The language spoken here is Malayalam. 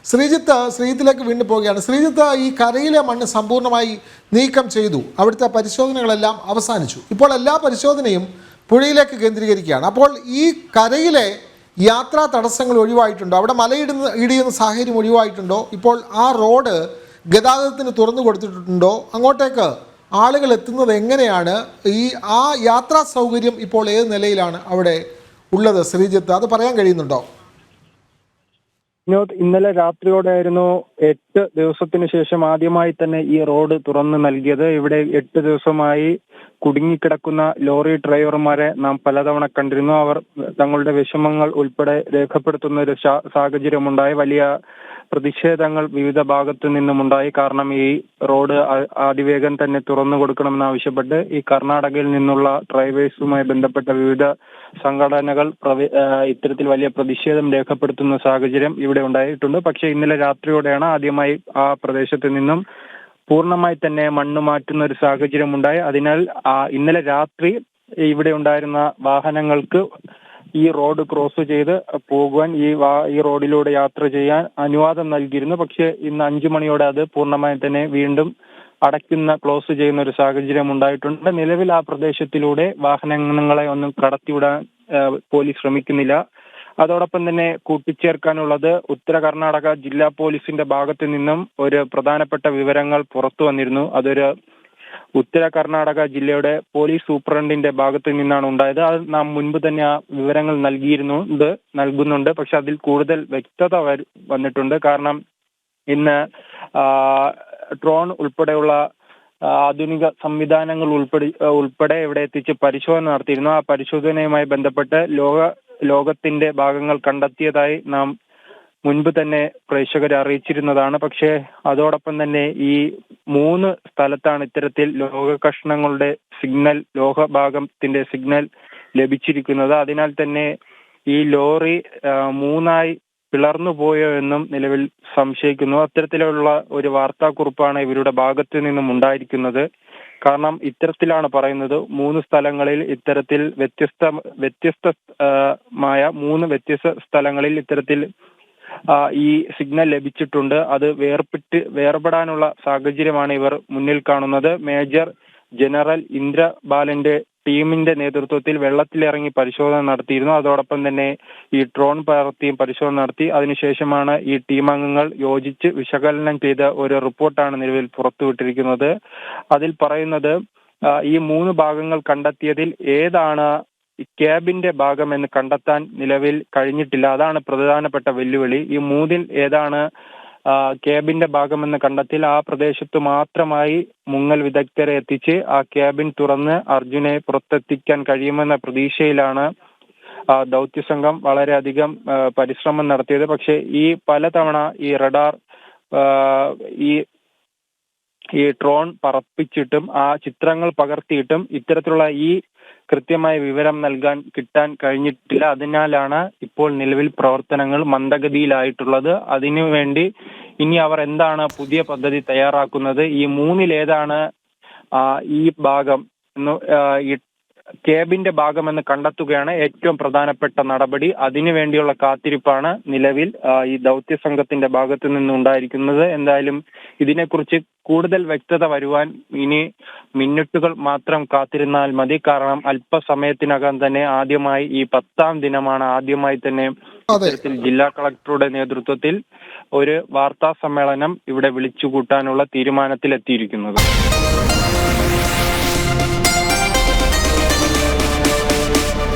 ശ്രീജിത്തിലേക്ക് വീണ്ടും പോവുകയാണ്. ശ്രീജിത്ത്, ഈ കരയിലെ മണ്ണ് സമ്പൂർണ്ണമായി നീക്കം ചെയ്തു, അവിടുത്തെ പരിശോധനകളെല്ലാം അവസാനിച്ചു. ഇപ്പോൾ എല്ലാ പരിശോധനയും പുഴയിലേക്ക് കേന്ദ്രീകരിക്കുകയാണ്. അപ്പോൾ ഈ കരയിലെ യാത്രാ തടസ്സങ്ങൾ ഒഴിവായിട്ടുണ്ടോ? അവിടെ ഇടിയുന്ന സാഹചര്യം ഒഴിവായിട്ടുണ്ടോ? ഇപ്പോൾ ആ റോഡ് ഗതാഗതത്തിന് തുറന്നു കൊടുത്തിട്ടുണ്ടോ? അങ്ങോട്ടേക്ക് ആളുകൾ എത്തുന്നത് എങ്ങനെയാണ്? ആ യാത്രാ സൗകര്യം ഇപ്പോൾ ഏത് നിലയിലാണ് അവിടെ ഉള്ളത്? ശ്രീജിത്ത്, അത് പറയാൻ കഴിയുന്നുണ്ടോ? ഇന്നലെ രാത്രിയോടെയായിരുന്നു 8 ദിവസത്തിന് ശേഷം ആദ്യമായി തന്നെ ഈ റോഡ് തുറന്നു നൽകിയത്. ഇവിടെ 8 ദിവസമായി കുടുങ്ങിക്കിടക്കുന്ന ലോറി ഡ്രൈവർമാരെ നാം പലതവണ കണ്ടിരുന്നു. അവർ തങ്ങളുടെ വിഷമങ്ങൾ ഉൾപ്പെടെ രേഖപ്പെടുത്തുന്ന ഒരു സാഹചര്യമുണ്ടായി. വലിയ പ്രതിഷേധങ്ങൾ വിവിധ ഭാഗത്തു നിന്നുമുണ്ടായി. കാരണം ഈ റോഡ് അതിവേഗം തന്നെ തുറന്നു കൊടുക്കണമെന്നാവശ്യപ്പെട്ട് ഈ കർണാടകയിൽ നിന്നുള്ള ഡ്രൈവേഴ്സുമായി ബന്ധപ്പെട്ട വിവിധ സംഘടനകൾ ഇത്തരത്തിൽ വലിയ പ്രതിഷേധം രേഖപ്പെടുത്തുന്ന സാഹചര്യം ഇവിടെ ഉണ്ടായിട്ടുണ്ട്. പക്ഷേ ഇന്നലെ രാത്രിയോടെയാണ് ആദ്യമായി ആ പ്രദേശത്ത് നിന്നും പൂർണ്ണമായി തന്നെ മണ്ണ് മാറ്റുന്ന ഒരു സാഹചര്യം ഉണ്ടായി. അതിനാൽ ഇന്നലെ രാത്രി ഇവിടെ ഉണ്ടായിരുന്ന വാഹനങ്ങൾക്ക് ഈ റോഡ് ക്രോസ് ചെയ്ത് പോകുവാൻ ഈ റോഡിലൂടെ യാത്ര ചെയ്യാൻ അനുവാദം നൽകിയിരുന്നു. പക്ഷേ ഇന്ന് 5 മണിയോടെ അത് പൂർണ്ണമായും തന്നെ വീണ്ടും ക്ലോസ് ചെയ്യുന്ന ഒരു സാഹചര്യം ഉണ്ടായിട്ടുണ്ട്. നിലവിൽ ആ പ്രദേശത്തിലൂടെ വാഹനങ്ങളെ ഒന്നും കടത്തിവിടാൻ പോലീസ് ശ്രമിക്കുന്നില്ല. അതോടൊപ്പം തന്നെ കൂട്ടിച്ചേർക്കാനുള്ളത്, ഉത്തര കർണാടക ജില്ലാ പോലീസിന്റെ ഭാഗത്തു നിന്നും ഒരു പ്രധാനപ്പെട്ട വിവരങ്ങൾ പുറത്തു വന്നിരുന്നു. അതൊരു ഉത്തര കർണാടക ജില്ലയുടെ പോലീസ് സൂപ്രണ്ടിന്റെ ഭാഗത്തു നിന്നാണ് ഉണ്ടായത്. അത് നാം മുൻപ് തന്നെ ആ വിവരങ്ങൾ നൽകുന്നുണ്ട്. പക്ഷെ അതിൽ കൂടുതൽ വ്യക്തത വന്നിട്ടുണ്ട്. കാരണം ഇന്ന് ഡ്രോൺ ഉൾപ്പെടെയുള്ള ആധുനിക സംവിധാനങ്ങൾ ഉൾപ്പെടെ ഇവിടെ എത്തിച്ച് പരിശോധന നടത്തിയിരുന്നു. ആ പരിശോധനയുമായി ബന്ധപ്പെട്ട് ലോകത്തിന്റെ ഭാഗങ്ങൾ കണ്ടെത്തിയതായി നാം മുൻപ് തന്നെ പ്രേക്ഷകരെ അറിയിച്ചിരുന്നതാണ്. പക്ഷേ അതോടൊപ്പം തന്നെ ഈ 3 സ്ഥലത്താണ് ഇത്തരത്തിൽ ലോഹഭാഗത്തിന്റെ സിഗ്നൽ ലഭിച്ചിരിക്കുന്നത്. അതിനാൽ തന്നെ ഈ ലോറി 3ആയി പിളർന്നു പോയോ എന്നും നിലവിൽ സംശയിക്കുന്നു. അത്തരത്തിലുള്ള ഒരു വാർത്താക്കുറിപ്പാണ് ഇവരുടെ ഭാഗത്തു നിന്നും ഉണ്ടായിരിക്കുന്നത്. കാരണം ഇത്തരത്തിലാണ് പറയുന്നത്, 3 സ്ഥലങ്ങളിൽ ഇത്തരത്തിൽ വ്യത്യസ്തമായ 3 വ്യത്യസ്ത സ്ഥലങ്ങളിൽ ഇത്തരത്തിൽ ഈ സിഗ്നൽ ലഭിച്ചിട്ടുണ്ട്. അത് വേർപെടാനുള്ള സാഹചര്യമാണ് ഇവർ മുന്നിൽ കാണുന്നത്. മേജർ ജനറൽ ഇന്ദ്ര ബാലന്റെ ടീമിന്റെ നേതൃത്വത്തിൽ വെള്ളത്തിലിറങ്ങി പരിശോധന നടത്തിയിരുന്നു. അതോടൊപ്പം തന്നെ ഈ ഡ്രോൺ പറത്തിയും പരിശോധന നടത്തി. അതിനുശേഷമാണ് ഈ ടീം അംഗങ്ങൾ യോജിച്ച് വിശകലനം ചെയ്ത ഒരു റിപ്പോർട്ടാണ് നിലവിൽ പുറത്തുവിട്ടിരിക്കുന്നത്. അതിൽ പറയുന്നത്, ഈ 3 ഭാഗങ്ങൾ കണ്ടെത്തിയതിൽ ഏതാണ് ക്യാബിന്റെ ഭാഗം എന്ന് കണ്ടെത്താൻ നിലവിൽ കഴിഞ്ഞിട്ടില്ല. അതാണ് പ്രധാനപ്പെട്ട വെല്ലുവിളി. ഈ 3-ൽ ഏതാണ് ക്യാബിന്റെ ഭാഗമെന്ന് കണ്ടെത്തിയാൽ ആ പ്രദേശത്ത് മാത്രമായി മുങ്ങൽ വിദഗ്ധരെ എത്തിച്ച് ആ ക്യാബിൻ തുറന്ന് അർജുനെ പുറത്തെത്തിക്കാൻ കഴിയുമെന്ന പ്രതീക്ഷയിലാണ് ദൗത്യസംഘം വളരെയധികം പരിശ്രമം നടത്തിയത്. പക്ഷേ ഈ പലതവണ ഈ റഡാർ ഈ ഡ്രോൺ പറപ്പിച്ചിട്ടും ആ ചിത്രങ്ങൾ പകർത്തിയിട്ടും ഇത്തരത്തിലുള്ള ഈ കൃത്യമായ വിവരം കിട്ടാൻ കഴിഞ്ഞിട്ടില്ല. അതിനാലാണ് ഇപ്പോൾ നിലവിൽ പ്രവർത്തനങ്ങൾ മന്ദഗതിയിലായിട്ടുള്ളത്. അതിനുവേണ്ടി ഇനി അവർ എന്താണ് പുതിയ പദ്ധതി തയ്യാറാക്കുന്നത്, ഈ 3-ൽ ഏതാണ് ഈ ഭാഗം ഈ ക്യാബിന്റെ ഭാഗമെന്ന് കണ്ടെത്തുകയാണ് ഏറ്റവും പ്രധാനപ്പെട്ട നടപടി. അതിനുവേണ്ടിയുള്ള കാത്തിരിപ്പാണ് നിലവിൽ ഈ ദൗത്യ സംഘത്തിന്റെ ഭാഗത്തു നിന്നുണ്ടായിരിക്കുന്നത്. എന്തായാലും ഇതിനെക്കുറിച്ച് കൂടുതൽ വ്യക്തത വരുവാൻ ഇനി മിനിറ്റുകൾ മാത്രം കാത്തിരുന്നാൽ മതി. കാരണം അല്പസമയത്തിനകം തന്നെ ആദ്യമായി ഈ 10-ാം ദിനമാണ് ആദ്യമായി തന്നെ ഇത്തരത്തിൽ ജില്ലാ കളക്ടറുടെ നേതൃത്വത്തിൽ ഒരു വാർത്താ സമ്മേളനം ഇവിടെ വിളിച്ചുകൂട്ടാനുള്ള തീരുമാനത്തിലെത്തിയിരിക്കുന്നത്.